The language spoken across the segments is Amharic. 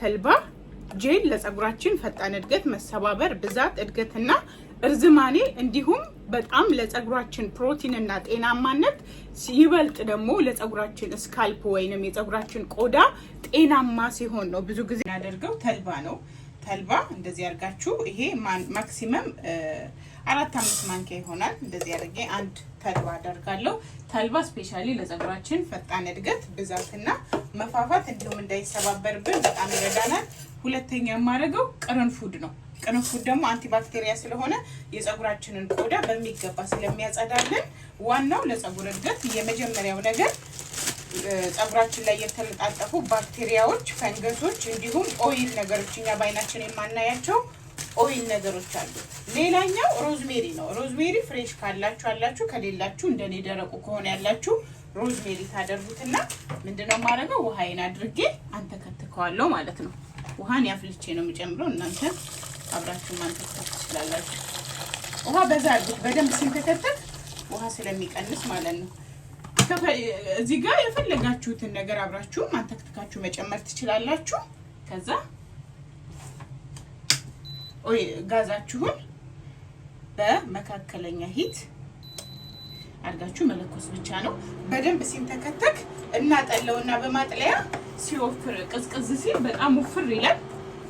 ተልባ ጄል ለፀጉራችን ፈጣን እድገት፣ መሰባበር፣ ብዛት፣ እድገትና እርዝማኔ እንዲሁም በጣም ለፀጉራችን ፕሮቲን እና ጤናማነት ይበልጥ ደግሞ ለፀጉራችን ስካልፕ ወይንም የፀጉራችን ቆዳ ጤናማ ሲሆን ነው ብዙ ጊዜ እናደርገው ተልባ ነው። ተልባ እንደዚህ አድርጋችሁ ይሄ ማክሲመም 4-5 ማንኪያ ይሆናል። እንደዚህ አድርጌ አንድ ተልባ አደርጋለሁ። ተልባ ስፔሻሊ ለፀጉራችን ፈጣን እድገት፣ ብዛትና መፋፋት እንዲሁም እንዳይሰባበርብን በጣም ይረዳናል። ሁለተኛ የማደርገው ቅርንፉድ ነው። ቅርንፉድ ደግሞ አንቲባክቴሪያ ስለሆነ የፀጉራችንን ቆዳ በሚገባ ስለሚያጸዳልን ዋናው ለፀጉር እድገት የመጀመሪያው ነገር ፀጉራችን ላይ የተለጣጠፉ ባክቴሪያዎች፣ ፈንገሶች እንዲሁም ኦይል ነገሮች እኛ ባይናችን የማናያቸው ኦይል ነገሮች አሉ። ሌላኛው ሮዝሜሪ ነው። ሮዝሜሪ ፍሬሽ ካላችሁ አላችሁ፣ ከሌላችሁ እንደኔ ደረቁ ከሆነ ያላችሁ ሮዝሜሪ ታደርጉትና ምንድነው ማረገው ውሃዬን አድርጌ አንተከትከዋለሁ ማለት ነው። ውሃን ያፍልቼ ነው የምጨምረው። እናንተ አብራችሁ ማንተከተክ ትችላላችሁ። ውሃ በዛ አድርጉት በደንብ ሲንተከተክ ውሃ ስለሚቀንስ ማለት ነው። እዚህ ጋር የፈለጋችሁትን ነገር አብራችሁ ማንተከተካችሁ መጨመር ትችላላችሁ። ከዛ ጋዛችሁን በመካከለኛ ሂት አድርጋችሁ መለኮስ ብቻ ነው። በደንብ ሲንተከተክ እናጠለውና በማጥለያ ሲወፍር ቅዝቅዝ ሲል በጣም ወፍር ይላል።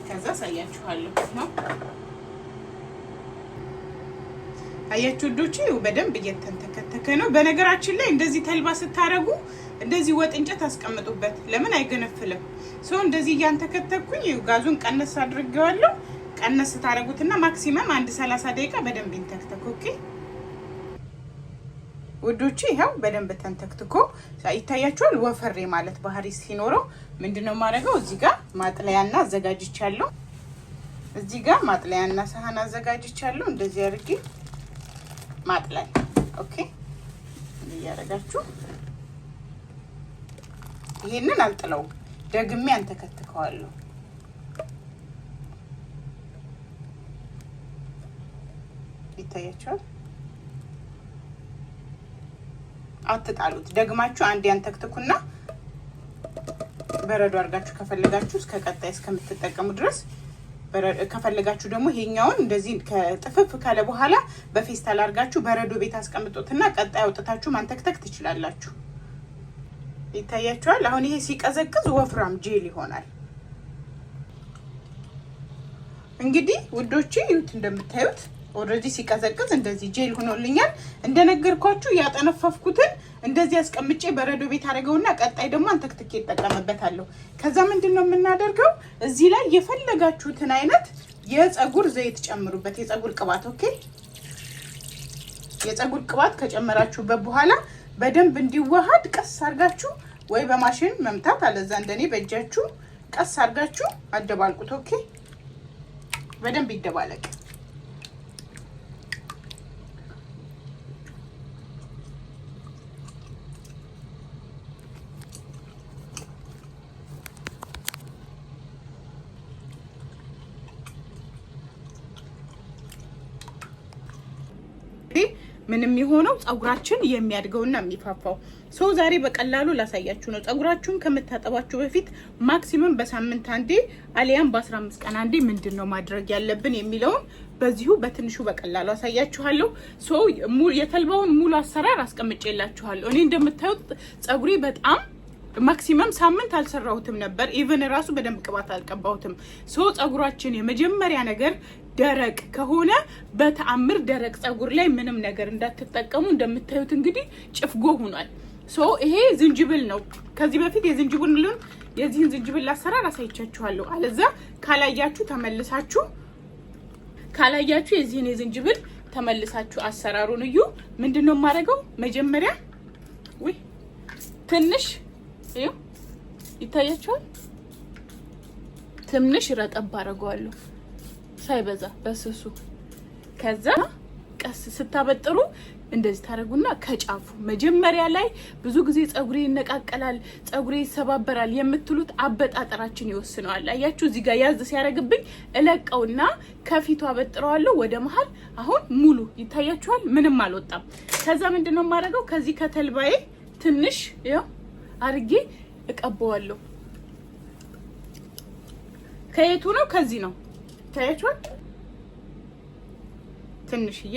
ከዛ ሳያችኋለሁ ነው። አያችሁ ዶቼ በደንብ እየተንተከተከ ነው። በነገራችን ላይ እንደዚህ ተልባ ስታረጉ እንደዚህ ወጥ እንጨት አስቀምጡበት፣ ለምን አይገነፍልም። እንደዚህ እያንተከተኩኝ ጋዙን ቀነስ አድርጌዋለሁ። ቀነስ ታረጉትና ማክሲመም 1:30 ደቂቃ በደንብ ይንተክተክ። ኦኬ ውዶቼ ይሄው በደንብ ተንተክትኮ ይታያችኋል። ወፈሬ ማለት ባህሪ ሲኖረው ምንድነው ማረገው እዚህ ጋር ማጥለያና አዘጋጅቻለሁ። እዚህ ጋር ማጥለያና ሳህን አዘጋጅቻለሁ። እንደዚህ አድርጌ ማጥለያ ኦኬ እያረጋችሁ ይሄንን አልጥለው ደግሜ አንተከትከዋለሁ። ይታያችኋል። አትጣሉት። ደግማችሁ አንድ ያንተክትኩና በረዶ አድርጋችሁ ከፈለጋችሁ እስከ ቀጣይ እስከምትጠቀሙ ድረስ ከፈለጋችሁ ደግሞ ይሄኛውን እንደዚህ ከጥፍፍ ካለ በኋላ በፌስታል አድርጋችሁ በረዶ ቤት አስቀምጡትና ቀጣይ አውጥታችሁ ማንተክተክ ትችላላችሁ። ይታያችኋል። አሁን ይሄ ሲቀዘቅዝ ወፍራም ጄል ይሆናል። እንግዲህ ውዶቼ ይሁት እንደምታዩት ኦሬዲ ሲቀዘቅዝ እንደዚህ ጄል ሆኖልኛል። እንደነገርኳችሁ ያጠነፈፍኩትን እንደዚህ አስቀምጬ በረዶ ቤት አደረገውና ቀጣይ ደግሞ አንተክትኬ ተጠቀመበታለሁ። ከዛ ምንድነው የምናደርገው እዚህ ላይ የፈለጋችሁትን አይነት የፀጉር ዘይት ጨምሩበት። የፀጉር ቅባት ኦኬ። የፀጉር ቅባት ከጨመራችሁበት በኋላ በደንብ እንዲዋሃድ ቀስ አድርጋችሁ ወይ በማሽን መምታት አለዛ እንደኔ በእጃችሁ ቀስ አድርጋችሁ አደባልቁት። ኦኬ በደንብ ይደባለቅ። ምንም የሆነው ፀጉራችን የሚያድገውና የሚፋፋው ዛሬ በቀላሉ ላሳያችሁ ነው። ፀጉራችሁን ከመታጠባችሁ በፊት ማክሲመም በሳምንት አንዴ አሊያም በ15 ቀን አንዴ ምንድነው ማድረግ ያለብን የሚለውን በዚሁ በትንሹ በቀላሉ አሳያችኋለሁ። የተልባውን ሙሉ አሰራር አስቀምጬላችኋለሁ። እኔ እንደምታዩት ፀጉሬ በጣም ማክሲመም ሳምንት አልሰራሁትም ነበር። ኢቭን ራሱ በደንብ ቅባት አልቀባሁትም። ፀጉራችን የመጀመሪያ ነገር ደረቅ ከሆነ በተአምር ደረቅ ፀጉር ላይ ምንም ነገር እንዳትጠቀሙ። እንደምታዩት እንግዲህ ጭፍጎ ሆኗል። ይሄ ዝንጅብል ነው። ከዚህ በፊት የዚህን ዝንጅብል አሰራር አሳይቻችኋለሁ። አለዛ ካላያችሁ የዚህን የዝንጅብል ተመልሳችሁ አሰራሩን እዩ። ምንድነው ማረገው መጀመሪያ ትንሽ ይታያችኋል። ትንሽ ረጠብ አደርገዋለሁ ሳይበዛ በስሱ። ከዛ ቀስ ስታበጥሩ እንደዚህ ታረጉና ከጫፉ መጀመሪያ ላይ ብዙ ጊዜ ፀጉሬ ይነቃቀላል፣ ፀጉሬ ይሰባበራል የምትሉት አበጣጠራችን ይወስነዋል። አያችሁ እዚህ ጋር ያዝ ሲያረግብኝ እለቀውና ከፊቱ አበጥረዋለሁ ወደ መሃል። አሁን ሙሉ ይታያችኋል፣ ምንም አልወጣም። ከዛ ምንድነው ማረገው ከዚህ ከተልባዬ ትንሽ አርጌ እቀባዋለሁ። ከየቱ ነው? ከዚህ ነው። ታያችኋል? ትንሽዬ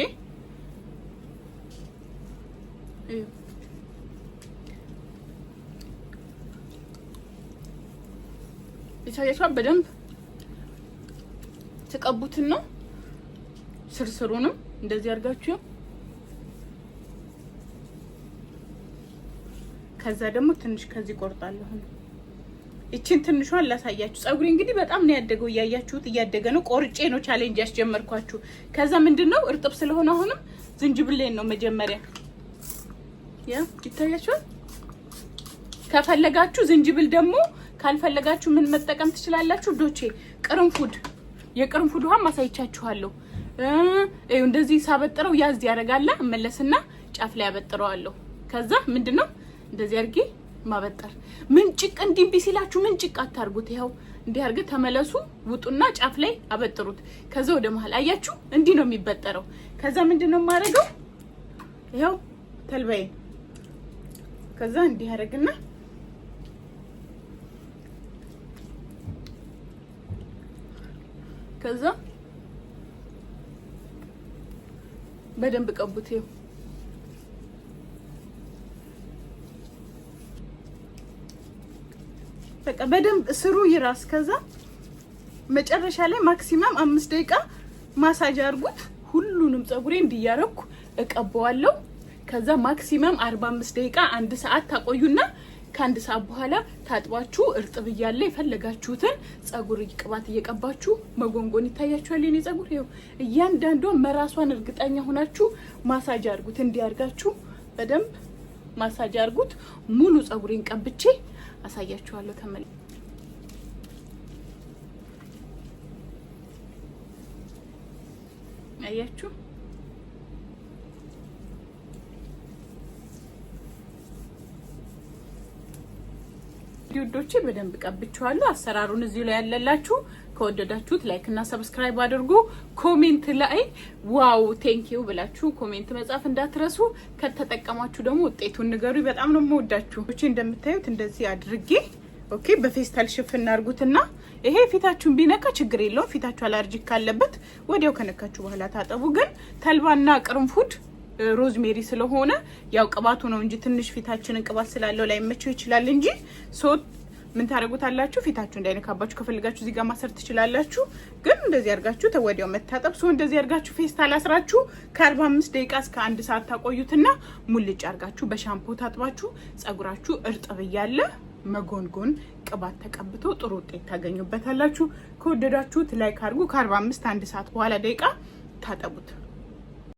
ይታያችኋል። በደንብ ተቀቡትና ስርስሩንም እንደዚህ አድርጋችሁ ከዛ ደግሞ ትንሽ ከዚህ ቆርጣለሁ። እቺን ትንሿን ላሳያችሁ። ጸጉሬ እንግዲህ በጣም ነው ያደገው፣ እያያችሁት እያደገ ነው። ቆርጬ ነው ቻሌንጅ ያስጀመርኳችሁ። ከዛ ምንድነው እርጥብ ስለሆነ አሁንም ዝንጅብሌን ነው መጀመሪያ ይታያችኋል። ከፈለጋችሁ ዝንጅብል ደግሞ ካልፈለጋችሁ ምን መጠቀም ትችላላችሁ ዶቼ? ቅርንፉድ፣ የቅርንፉድ ውሃ ማሳይቻችኋለሁ። እንደዚህ ሳበጥረው ያዝ ያረጋላ። እመለስና ጫፍ ላይ አበጥረዋለሁ። ከዛ ምንድነው እንደዚህ አድርጌ ማበጠር። ምንጭቅ እንዲህ ቢሲላችሁ ምንጭቅ አታርጉት። ይሄው እንዲህ አድርገ ተመለሱ፣ ውጡና ጫፍ ላይ አበጥሩት። ከዛ ወደ መሃል አያችሁ፣ እንዲህ ነው የሚበጠረው። ከዛ ምንድነው ማረገው? ይሄው ተልባይ ከዛ እንዲህ አረግና ከዛ በደንብ ቀቡት። ይሄው በቃ በደንብ ስሩ ይራስ። ከዛ መጨረሻ ላይ ማክሲመም 5 ደቂቃ ማሳጅ አድርጉት። ሁሉንም ጸጉሬ እንዲያረኩ እቀባዋለሁ። ከዛ ማክሲመም 45 ደቂቃ 1 ሰዓት ታቆዩና ከ1 ሰዓት በኋላ ታጥባችሁ እርጥብ እያለ የፈለጋችሁትን ጸጉር ቅባት እየቀባችሁ መጎንጎን ይታያችኋል። የኔ ጸጉር ይሄው እያንዳንዷ መራሷን እርግጠኛ ሆናችሁ ማሳጅ አድርጉት። እንዲያርጋችሁ በደንብ ማሳጅ አድርጉት። ሙሉ ጸጉሬን ቀብቼ አሳያችኋለሁ። ተመልካቾች አያችሁ ቪዲዮዎቼ በደንብ ቀብቻለሁ። አሰራሩን እዚህ ላይ ያለላችሁ። ከወደዳችሁት ላይክ እና ሰብስክራይብ አድርጉ። ኮሜንት ላይ ዋው ቴንኪው ብላችሁ ኮሜንት መጻፍ እንዳትረሱ። ከተጠቀማችሁ ደግሞ ውጤቱን ንገሩ። በጣም ነው የምወዳችሁ። እቺ እንደምታዩት እንደዚህ አድርጌ ኦኬ በፌስታል ሽፍን አድርጉትና ይሄ ፊታችሁን ቢነካ ችግር የለውም። ፊታችሁ አለርጂክ ካለበት ወዲያው ከነካችሁ በኋላ ታጠቡ። ግን ተልባና ቅርንፉድ ሮዝሜሪ ስለሆነ ያው ቅባቱ ነው እንጂ ትንሽ ፊታችንን ቅባት ስላለው ላይ መቸው ይችላል እንጂ ምን ታረጉታላችሁ? ፊታችሁ እንዳይነካባችሁ ከፈልጋችሁ እዚህ ጋር ማሰር ትችላላችሁ። ግን እንደዚህ አርጋችሁ ተወዲያው መታጠብ። እንደዚህ አርጋችሁ ፌስታል አስራችሁ ከ45 ደቂቃ እስከ 1 ሰዓት ታቆዩትና ሙልጭ አርጋችሁ በሻምፖ ታጥባችሁ ጸጉራችሁ እርጥብ እያለ መጎንጎን ቅባት ተቀብቶ ጥሩ ውጤት ታገኙበታላችሁ። ከወደዳችሁት ላይክ አድርጉ። ከ45 1 ሰዓት በኋላ ደቂቃ ታጠቡት።